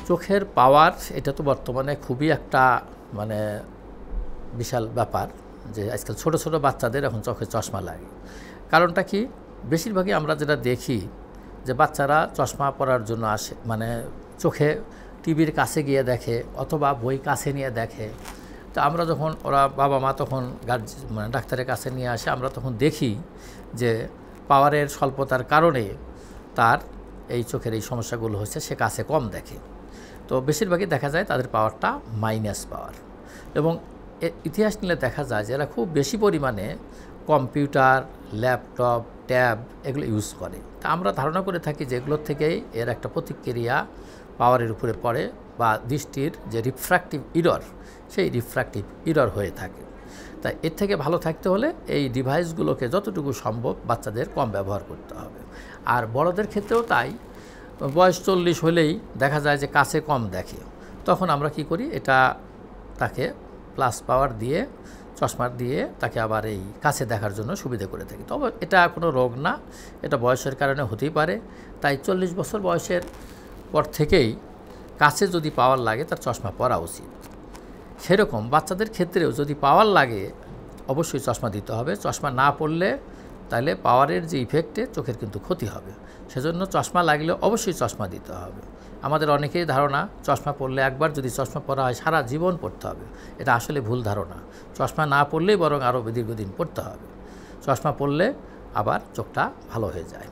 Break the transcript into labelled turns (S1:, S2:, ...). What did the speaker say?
S1: চোখের পাওয়ার এটা তো বর্তমানে খুবই একটা মানে বিশাল ব্যাপার যে আজকাল ছোট ছোট বাচ্চাদের এখন চোখে চশমা লাগে। কারণটা কি? বেশিরভাগই আমরা যেটা দেখি যে বাচ্চারা চশমা পরার জন্য আসে, মানে চোখে টিভির কাছে গিয়ে দেখে অথবা বই কাছে নিয়ে দেখে। তো আমরা যখন ওরা বাবা মা তখন মানে ডাক্তারের কাছে নিয়ে আসে, আমরা তখন দেখি যে পাওয়ারের স্বল্পতার কারণে তার এই চোখের এই সমস্যাগুলো হচ্ছে, সে কাছে কম দেখে। তো বেশিরভাগই দেখা যায় তাদের পাওয়ারটা মাইনাস পাওয়ার। এবং ইতিহাস নিলে দেখা যায় যে এরা খুব বেশি পরিমাণে কম্পিউটার, ল্যাপটপ, ট্যাব এগুলো ইউজ করে। তা আমরা ধারণা করে থাকি যে এগুলোর থেকেই এর একটা প্রতিক্রিয়া পাওয়ারের উপরে পড়ে বা দৃষ্টির যে রিফ্র্যাক্টিভ ইরর, সেই রিফ্র্যাক্টিভ ইরর হয়ে থাকে। তাই এর থেকে ভালো থাকতে হলে এই ডিভাইসগুলোকে যতটুকু সম্ভব বাচ্চাদের কম ব্যবহার করতে হবে। আর বড়দের ক্ষেত্রেও তাই। বয়স 40 হলেই দেখা যায় যে কাছে কম দেখে, তখন আমরা কি করি, এটা তাকে প্লাস পাওয়ার দিয়ে চশমা দিয়ে তাকে আবার এই কাছে দেখার জন্য সুবিধা করে থাকি। তবে এটা কোনো রোগ না, এটা বয়সের কারণে হতেই পারে। তাই 40 বছর বয়সের পর থেকেই কাছে যদি পাওয়ার লাগে তার চশমা পরা উচিত। সেরকম বাচ্চাদের ক্ষেত্রেও যদি পাওয়ার লাগে অবশ্যই চশমা দিতে হবে। চশমা না পড়লে তাহলে পাওয়ারের যে ইফেক্টে চোখের কিন্তু ক্ষতি হবে। সেজন্য চশমা লাগলে অবশ্যই চশমা দিতে হবে। আমাদের অনেকেই ধারণা চশমা পরলে, একবার যদি চশমা পরা হয় সারা জীবন পড়তে হবে। এটা আসলে ভুল ধারণা। চশমা না পরলেই বরং আরও দীর্ঘদিন পড়তে হবে। চশমা পরলে আবার চোখটা ভালো হয়ে যায়।